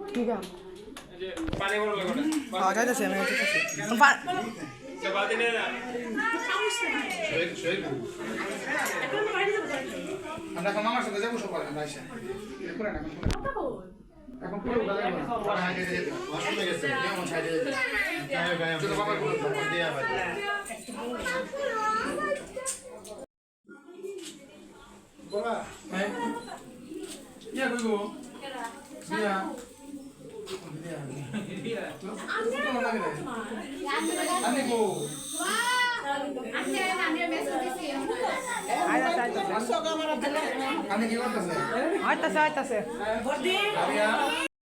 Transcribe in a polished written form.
ठीक है पानी बोल लगो आ जाते से मैं আমরা মামার সাথে যাবো সকালে আমরা এসে করে না এখন পুরো গায়ে পড়া হাইতে যেতে অসুবিধা গেছে কেমন সাইডে যেতে গায়ে গায়ে তো বাবা বলে দিয়া ভাই বাবা হ্যাঁ ইয়া কইবো দিয়া দিয়া আমি কো আমি মেসেজ দিছি আইতা আইতা আমি কি করতেছ আইতাছে আইতাছে বড়দি